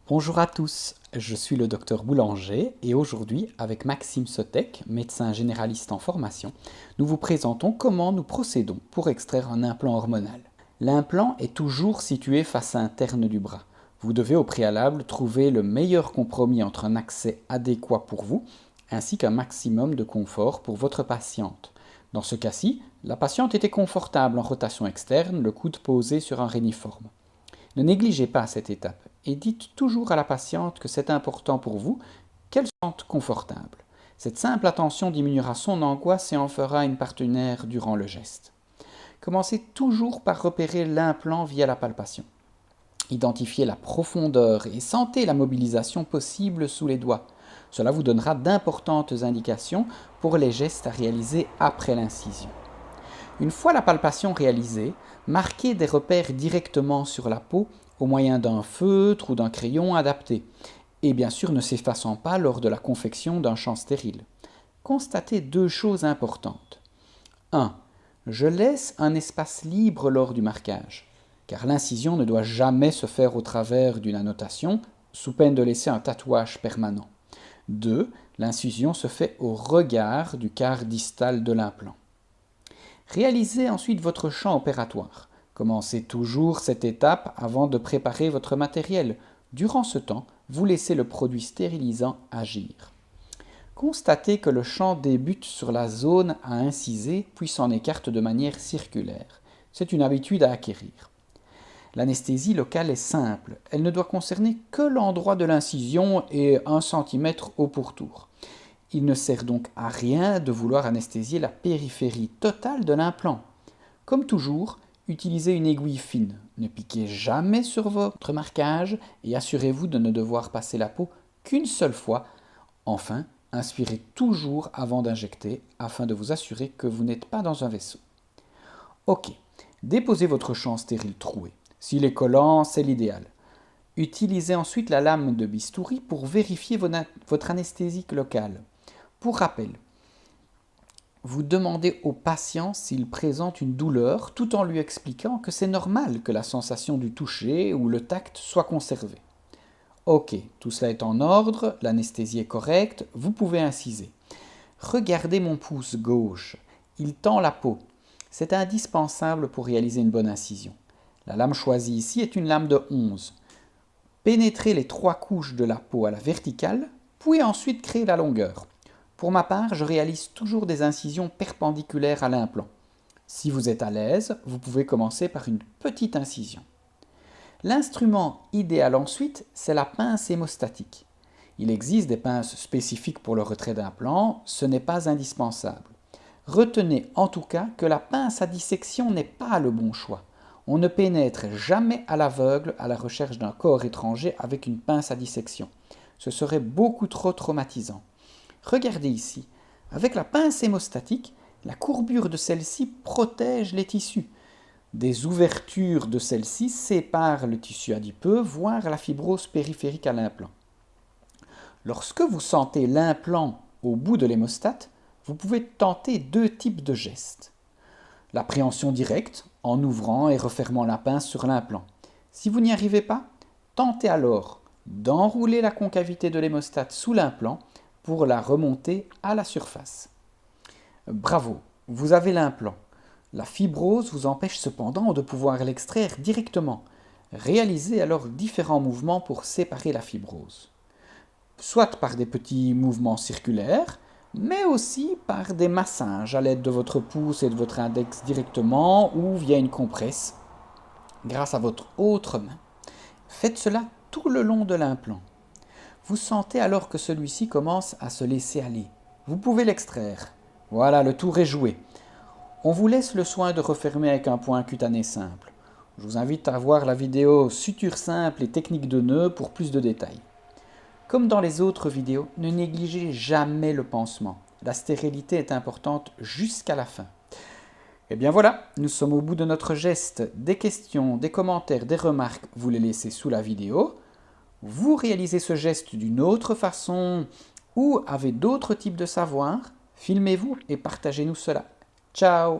Bonjour à tous, je suis le docteur Boulanger et aujourd'hui, avec Maxime Sotek, médecin généraliste en formation, nous vous présentons comment nous procédons pour extraire un implant hormonal. L'implant est toujours situé face à l'interne du bras. Vous devez au préalable trouver le meilleur compromis entre un accès adéquat pour vous ainsi qu'un maximum de confort pour votre patiente. Dans ce cas-ci, la patiente était confortable en rotation externe, le coude posé sur un réniforme. Ne négligez pas cette étape et dites toujours à la patiente que c'est important pour vous qu'elle se sente confortable. Cette simple attention diminuera son angoisse et en fera une partenaire durant le geste. Commencez toujours par repérer l'implant via la palpation. Identifiez la profondeur et sentez la mobilisation possible sous les doigts. Cela vous donnera d'importantes indications pour les gestes à réaliser après l'incision. Une fois la palpation réalisée, marquez des repères directement sur la peau au moyen d'un feutre ou d'un crayon adapté, et bien sûr ne s'effaçant pas lors de la confection d'un champ stérile. Constatez deux choses importantes. 1. Je laisse un espace libre lors du marquage, car l'incision ne doit jamais se faire au travers d'une annotation, sous peine de laisser un tatouage permanent. 2. L'incision se fait au regard du quart distal de l'implant. Réalisez ensuite votre champ opératoire. Commencez toujours cette étape avant de préparer votre matériel. Durant ce temps, vous laissez le produit stérilisant agir. Constatez que le champ débute sur la zone à inciser puis s'en écarte de manière circulaire. C'est une habitude à acquérir. L'anesthésie locale est simple. Elle ne doit concerner que l'endroit de l'incision et 1 cm au pourtour. Il ne sert donc à rien de vouloir anesthésier la périphérie totale de l'implant. Comme toujours, utilisez une aiguille fine. Ne piquez jamais sur votre marquage et assurez-vous de ne devoir passer la peau qu'une seule fois. Enfin, inspirez toujours avant d'injecter afin de vous assurer que vous n'êtes pas dans un vaisseau. Ok, déposez votre champ stérile troué. S'il est collant, c'est l'idéal. Utilisez ensuite la lame de bistouri pour vérifier votre anesthésique locale. Pour rappel, vous demandez au patient s'il présente une douleur tout en lui expliquant que c'est normal que la sensation du toucher ou le tact soit conservée. Ok, tout cela est en ordre, l'anesthésie est correcte, vous pouvez inciser. Regardez mon pouce gauche, il tend la peau. C'est indispensable pour réaliser une bonne incision. La lame choisie ici est une lame de 11. Pénétrez les 3 couches de la peau à la verticale, puis ensuite créez la longueur. Pour ma part, je réalise toujours des incisions perpendiculaires à l'implant. Si vous êtes à l'aise, vous pouvez commencer par une petite incision. L'instrument idéal ensuite, c'est la pince hémostatique. Il existe des pinces spécifiques pour le retrait d'implant, ce n'est pas indispensable. Retenez en tout cas que la pince à dissection n'est pas le bon choix. On ne pénètre jamais à l'aveugle à la recherche d'un corps étranger avec une pince à dissection. Ce serait beaucoup trop traumatisant. Regardez ici, avec la pince hémostatique, la courbure de celle-ci protège les tissus. Des ouvertures de celle-ci séparent le tissu adipeux, voire la fibrose périphérique à l'implant. Lorsque vous sentez l'implant au bout de l'hémostate, vous pouvez tenter 2 types de gestes. L'appréhension directe, en ouvrant et refermant la pince sur l'implant. Si vous n'y arrivez pas, tentez alors d'enrouler la concavité de l'hémostate sous l'implant pour la remonter à la surface. Bravo, vous avez l'implant. La fibrose vous empêche cependant de pouvoir l'extraire directement. Réalisez alors différents mouvements pour séparer la fibrose. Soit par des petits mouvements circulaires, mais aussi par des massages à l'aide de votre pouce et de votre index directement ou via une compresse grâce à votre autre main. Faites cela tout le long de l'implant. Vous sentez alors que celui-ci commence à se laisser aller. Vous pouvez l'extraire. Voilà, le tour est joué. On vous laisse le soin de refermer avec un point cutané simple. Je vous invite à voir la vidéo suture simple et technique de nœud pour plus de détails. Comme dans les autres vidéos, ne négligez jamais le pansement. La stérilité est importante jusqu'à la fin. Et bien voilà, nous sommes au bout de notre geste. Des questions, des commentaires, des remarques, vous les laissez sous la vidéo. Vous réalisez ce geste d'une autre façon ou avez d'autres types de savoirs, filmez-vous et partagez-nous cela. Ciao!